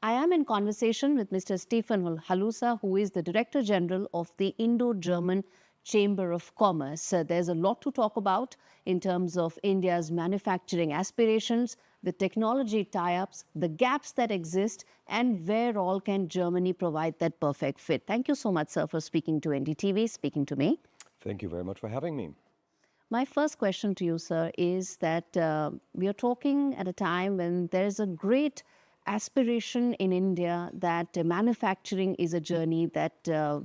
I am in conversation with Mr. Stefan Halusa, who is the Director General of the Indo-German Chamber of Commerce. There's a lot to talk about in terms of India's manufacturing aspirations, the technology tie-ups, the gaps that exist, and where all can Germany provide that perfect fit. Thank you so much, sir, for speaking to NDTV, speaking to me. Thank you very much for having me. My first question to you, sir, is that we are talking at a time when there is a great aspiration in India that manufacturing is a journey that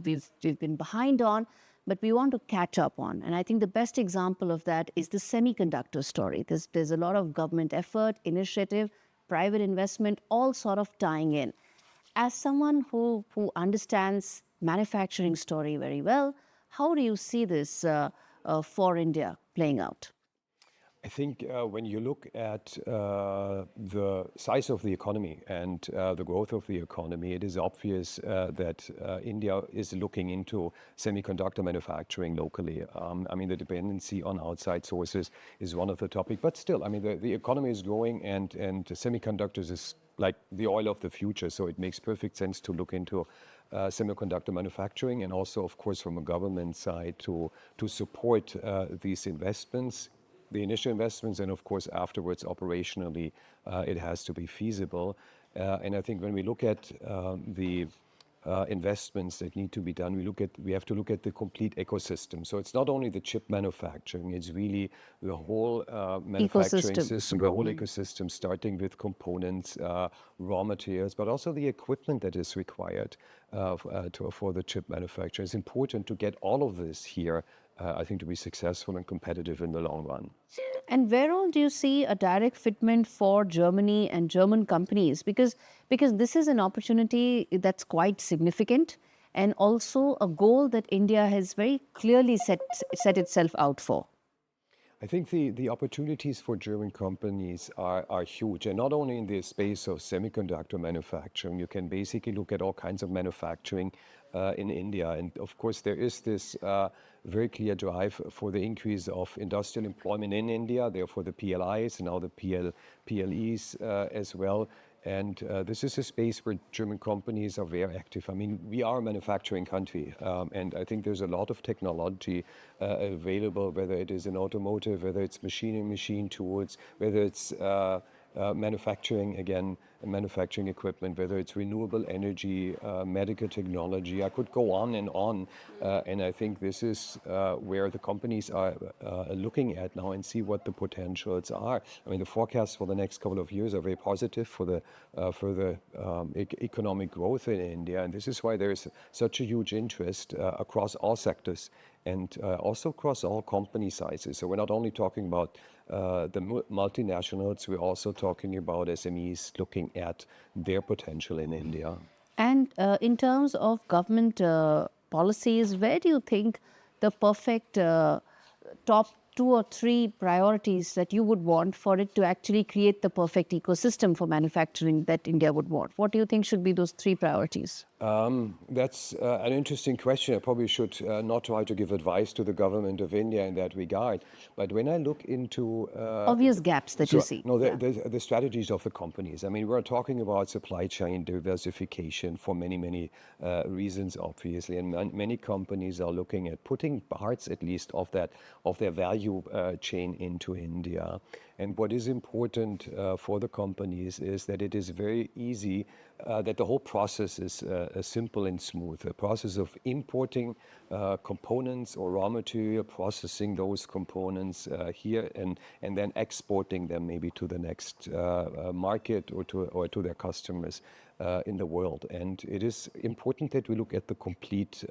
we've been behind on, but we want to catch up on. And I think the best example of that is the semiconductor story. There's a lot of government effort, initiative, private investment, all sort of tying in. As someone who understands manufacturing story very well, how do you see this for India playing out? I think when you look at the size of the economy and the growth of the economy, it is obvious that India is looking into semiconductor manufacturing locally. I mean, the dependency on outside sources is one of the topics, but still, I mean, the economy is growing and semiconductors is like the oil of the future. So it makes perfect sense to look into semiconductor manufacturing and also, of course, from a government side to support these investments, the initial investments, and of course afterwards operationally it has to be feasible. And I think when we look at the investments that need to be done, we have to look at the complete ecosystem. So it's not only the chip manufacturing, it's really the whole manufacturing system, the whole ecosystem, starting with components, raw materials, but also the equipment that is required for the chip manufacturer. It's important to get all of this here, I think, to be successful and competitive in the long run. And where all do you see a direct fitment for Germany and German companies? Because this is an opportunity that's quite significant and also a goal that India has very clearly set itself out for. I think the opportunities for German companies are huge, and not only in the space of semiconductor manufacturing. You can basically look at all kinds of manufacturing in India. And of course, there is this very clear drive for the increase of industrial employment in India, therefore the PLIs and now the PLEs as well. And this is a space where German companies are very active. I mean, we are a manufacturing country, and I think there's a lot of technology available, whether it is in automotive, whether it's machine tools, whether it's manufacturing equipment, whether it's renewable energy, medical technology. I could go on. And I think this is where the companies are looking at now and see what the potentials are. I mean, the forecasts for the next couple of years are very positive for the economic growth in India. And this is why there is such a huge interest across all sectors and also across all company sizes. So we're not only talking about the multinationals, we're also talking about SMEs looking at their potential in India. And in terms of government policies, where do you think the perfect top 2 or 3 priorities that you would want for it to actually create the perfect ecosystem for manufacturing that India would want? What do you think should be those 3 priorities? That's an interesting question. I probably should not try to give advice to the government of India in that regard. But when I look into obvious gaps that you see. No, the strategies of the companies. I mean, we're talking about supply chain diversification for many reasons, obviously, and many companies are looking at putting parts, at least, of their value chain into India. And what is important for the companies is that it is very easy, that the whole process is simple and smooth. The process of importing components or raw material, processing those components here, and then exporting them maybe to the next market or to their customers in the world. And it is important that we look at the complete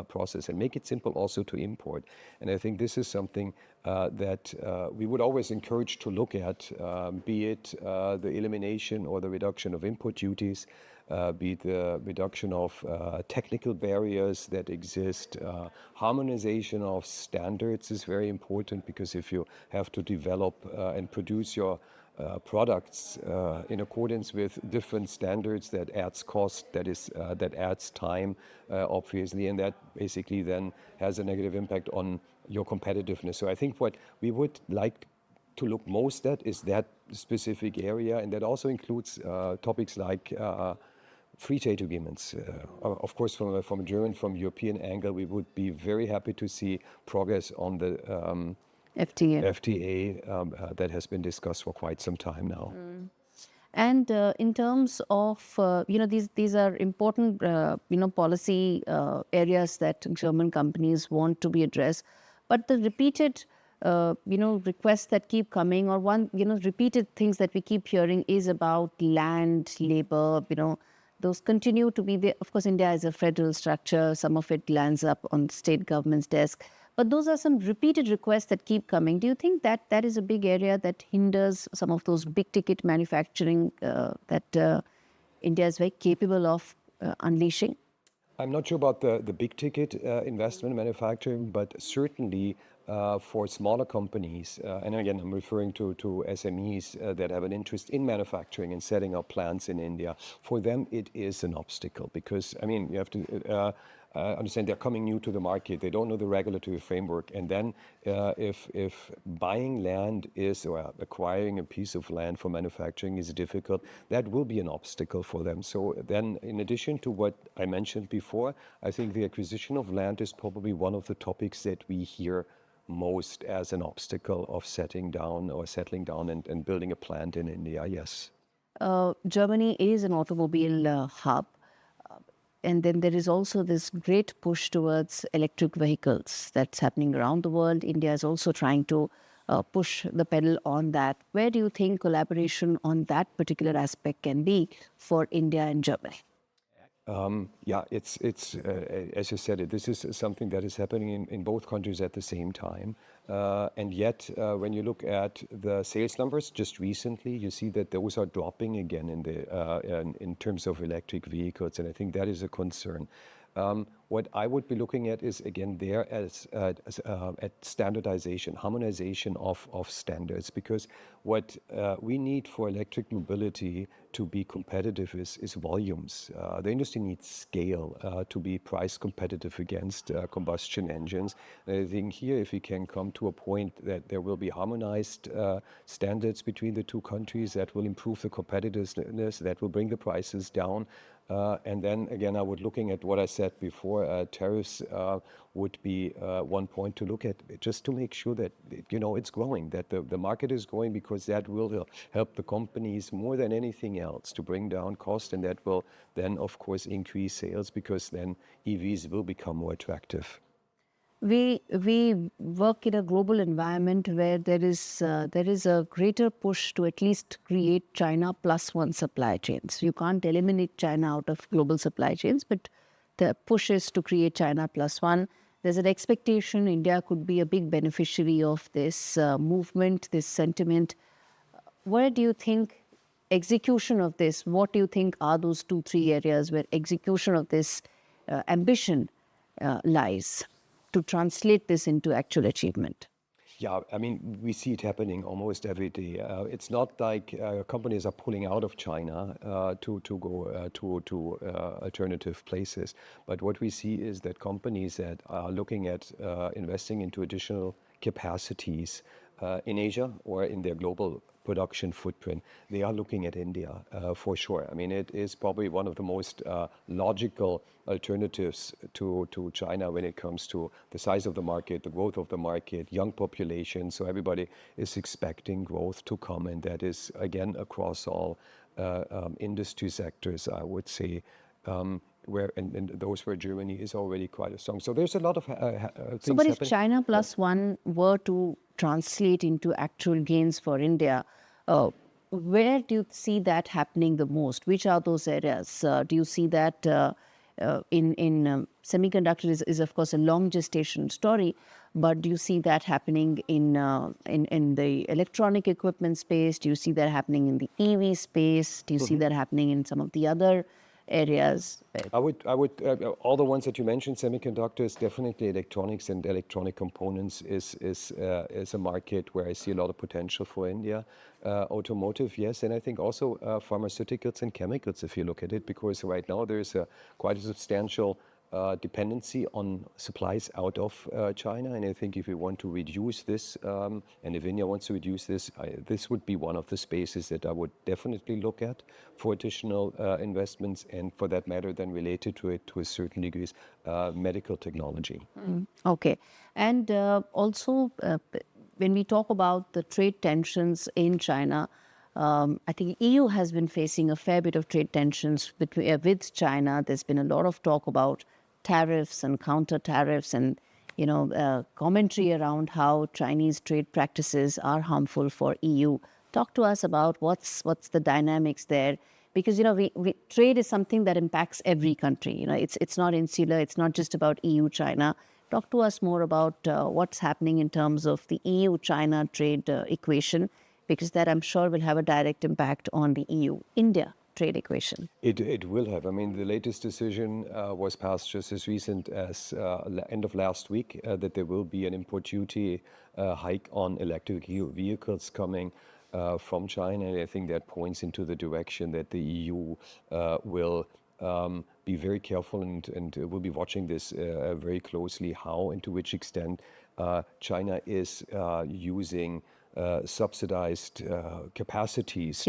process and make it simple also to import. And I think this is something that we would always encourage to look at, be it the elimination or the reduction of import duties, be it the reduction of technical barriers that exist. Harmonization of standards is very important, because if you have to develop and produce your products in accordance with different standards, that adds cost, that adds time, obviously, and that basically then has a negative impact on your competitiveness. So I think what we would like to look most at is that specific area, and that also includes topics like free trade agreements. Of course, from a German, from European angle, we would be very happy to see progress on the FTA. FTA that has been discussed for quite some time now. And in terms of, these are important, policy areas that German companies want to be addressed. But the repeated, requests that keep coming, or repeated things that we keep hearing is about land, labor, those continue to be there. Of course, India is a federal structure. Some of it lands up on the state government's desk. But those are some repeated requests that keep coming. Do you think that that is a big area that hinders some of those big ticket manufacturing that India is very capable of unleashing? I'm not sure about the big ticket investment manufacturing, but certainly for smaller companies, and again, I'm referring to SMEs that have an interest in manufacturing and setting up plants in India. For them, it is an obstacle because, I mean, you have to understand they're coming new to the market. They don't know the regulatory framework. And then if buying land is, or acquiring a piece of land for manufacturing is difficult, that will be an obstacle for them. So then in addition to what I mentioned before, I think the acquisition of land is probably one of the topics that we hear most as an obstacle of settling down and building a plant in India, yes. Germany is an automobile hub. And then there is also this great push towards electric vehicles that's happening around the world. India is also trying to push the pedal on that. Where do you think collaboration on that particular aspect can be for India and Germany? Yeah, it's as you said, this is something that is happening in both countries at the same time. And yet, when you look at the sales numbers just recently, you see that those are dropping again in terms of electric vehicles, and I think that is a concern. What I would be looking at is again there at standardization, harmonization of standards, because what we need for electric mobility to be competitive is volumes. The industry needs scale to be price competitive against combustion engines. And I think here, if we can come to a point that there will be harmonized standards between the two countries, that will improve the competitiveness, that will bring the prices down. And then again, I would looking at what I said before, tariffs would be one point to look at, just to make sure that, it's growing, that the market is growing, because that will help the companies more than anything else to bring down cost, and that will then, of course, increase sales, because then EVs will become more attractive. We work in a global environment where there is a greater push to at least create China plus one supply chains. You can't eliminate China out of global supply chains, but the push is to create China plus one. There's an expectation India could be a big beneficiary of this movement, this sentiment. Where do you think execution of this, what do you think are those 2-3 areas where execution of this ambition lies, to translate this into actual achievement? Yeah, I mean, we see it happening almost every day. It's not like companies are pulling out of China to go to alternative places. But what we see is that companies that are looking at investing into additional capacities in Asia or in their global production footprint, they are looking at India for sure. I mean, it is probably one of the most logical alternatives to China when it comes to the size of the market, the growth of the market, young population. So everybody is expecting growth to come, and that is again across all industry sectors, I would say. Where and those where Germany is already quite strong. So there's a lot of things So, but if happening. China plus one were to translate into actual gains for India, where do you see that happening the most? Which are those areas? Do you see that in semiconductor is of course a long gestation story, but do you see that happening in the electronic equipment space? Do you see that happening in the EV space? Do you see that happening in some of the other areas? I would, all the ones that you mentioned, semiconductors, definitely electronics and electronic components is a market where I see a lot of potential for India. Automotive, yes, and I think also pharmaceuticals and chemicals, if you look at it, because right now there's quite a substantial dependency on supplies out of China. And I think if we want to reduce this, and if India wants to reduce this, this would be one of the spaces that I would definitely look at for additional investments, and for that matter, then related to it to a certain degree, medical technology. Okay. And also, when we talk about the trade tensions in China, I think EU has been facing a fair bit of trade tensions with China. There's been a lot of talk about tariffs and counter tariffs, and commentary around how Chinese trade practices are harmful for EU. Talk to us about what's the dynamics there, because trade is something that impacts every country. It's not insular. It's not just about EU China. Talk to us more about what's happening in terms of the EU China trade equation, because that I'm sure will have a direct impact on the EU India trade equation. It will have. I mean, the latest decision was passed just as recent as end of last week, that there will be an import duty hike on electric vehicles coming from China. And I think that points into the direction that the EU will be very careful and will be watching this very closely, how and to which extent China is using subsidized capacities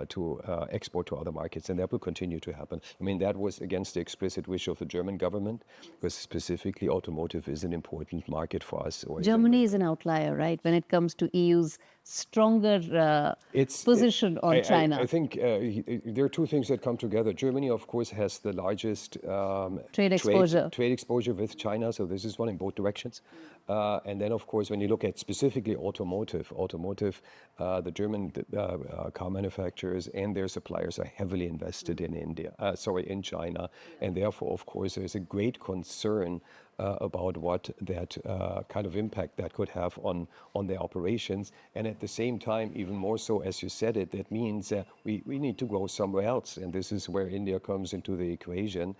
to export to other markets, and that will continue to happen. I mean, that was against the explicit wish of the German government, because specifically automotive is an important market for us. Germany is an outlier, right, when it comes to EU's stronger position on China. I think there are two things that come together. Germany, of course, has the largest trade exposure with China, so this is one in both directions. And then, of course, when you look at specifically automotive, the German car manufacturers and their suppliers are heavily invested in China, and therefore, of course, there's a great concern about what that kind of impact that could have on their operations. And at the same time, even more so, as you said it, that means we need to go somewhere else. And this is where India comes into the equation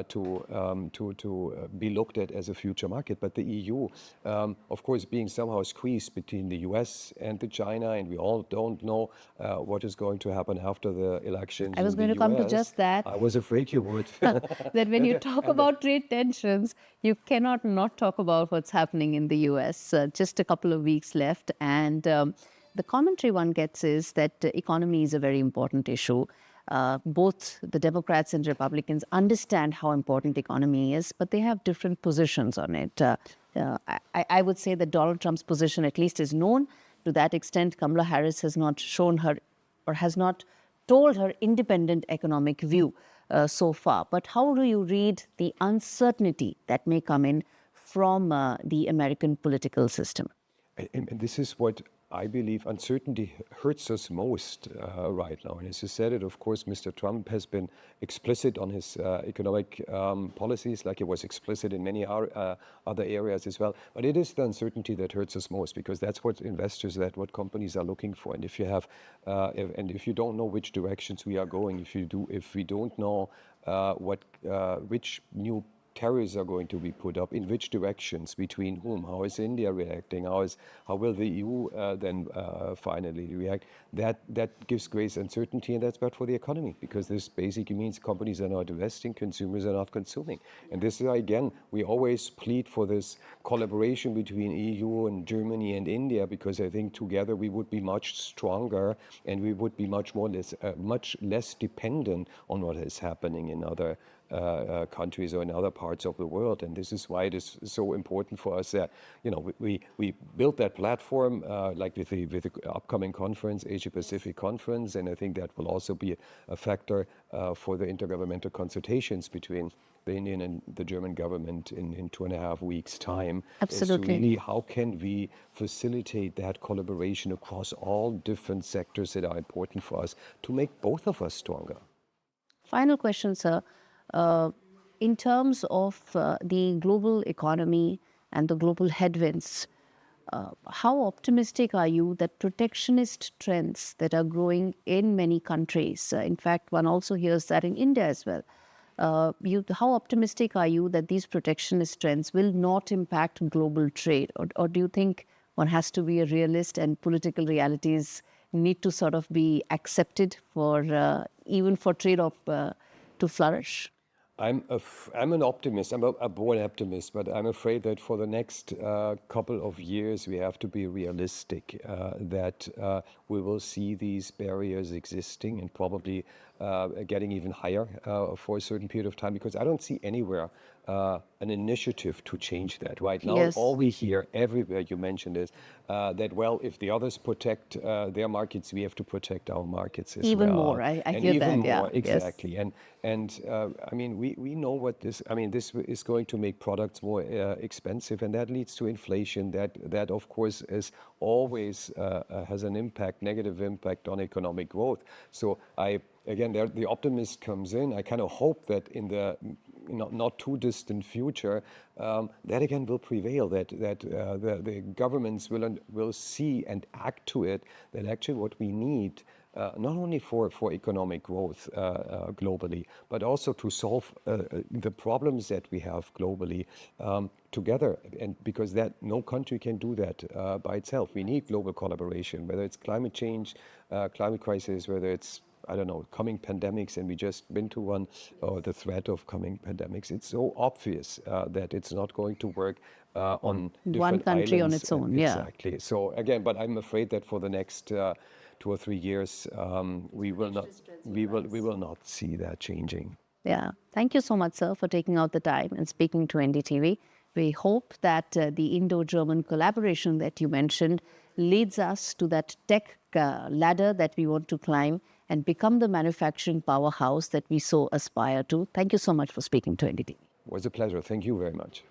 to be looked at as a future market. But the EU, of course, being somehow squeezed between the US and the China, and we all don't know what is going to happen after the elections. I was going to come to just that. I was afraid you would. That when you talk about trade tensions, you cannot not talk about what's happening in the US. Just a couple of weeks left, and the commentary one gets is that the economy is a very important issue. Both the Democrats and Republicans understand how important the economy is, but they have different positions on it. I would say that Donald Trump's position at least is known. To that extent, Kamala Harris has not shown her, or has not told her independent economic view so far. But how do you read the uncertainty that may come in from the American political system? And this is what I believe uncertainty hurts us most right now. And as you said it, of course, Mr. Trump has been explicit on his economic policies, like he was explicit in many other areas as well. But it is the uncertainty that hurts us most, because that's what investors, what companies are looking for. And if you have, if you don't know which directions we are going, if we don't know which new tariffs are going to be put up, in which directions, between whom, how is India reacting, how will the EU then finally react, that gives great uncertainty, and that's bad for the economy, because this basically means companies are not investing, consumers are not consuming. And this is, again, we always plead for this collaboration between EU and Germany and India, because I think together we would be much stronger, and we would be much less dependent on what is happening in other countries or in other parts of the world. And this is why it is so important for us that, we built that platform like with the upcoming conference, Asia Pacific Conference, and I think that will also be a factor for the intergovernmental consultations between the Indian and the German government in 2.5 weeks' time. Absolutely. It's really, how can we facilitate that collaboration across all different sectors that are important for us to make both of us stronger? Final question, sir. In terms of the global economy and the global headwinds, how optimistic are you that protectionist trends that are growing in many countries, in fact, one also hears that in India as well, how optimistic are you that these protectionist trends will not impact global trade? Or do you think one has to be a realist and political realities need to sort of be accepted for even for trade to flourish? I'm an optimist. I'm a born optimist, but I'm afraid that for the next couple of years we have to be realistic. That we will see these barriers existing and probably getting even higher for a certain period of time. Because I don't see anywhere an initiative to change that. Right now, all Yes. we hear everywhere you mentioned is that, well, if the others protect their markets, we have to protect our markets as Even well, more. I and hear even that. Yeah. more Yes. exactly. And I mean, we know what this. I mean, this is going to make products more expensive, and that leads to inflation. That of course is always has an impact, negative impact on economic growth. So again, there, the optimist comes in. I kind of hope that in the not too distant future, that again will prevail. That the governments will see and act to it. That actually what we need, not only for economic growth globally, but also to solve the problems that we have globally together. And because that no country can do that by itself, we need global collaboration. Whether it's climate change, climate crisis, whether it's I don't know, coming pandemics, and we just been to one, or the threat of coming pandemics. It's so obvious that it's not going to work on One different country on islands. its own. Yeah. Exactly. So again, but I'm afraid that for the next 2 or 3 years, we will not see that changing. Yeah. Thank you so much, sir, for taking out the time and speaking to NDTV. We hope that the Indo-German collaboration that you mentioned leads us to that tech ladder that we want to climb and become the manufacturing powerhouse that we so aspire to. Thank you so much for speaking to NDTV. It was a pleasure. Thank you very much.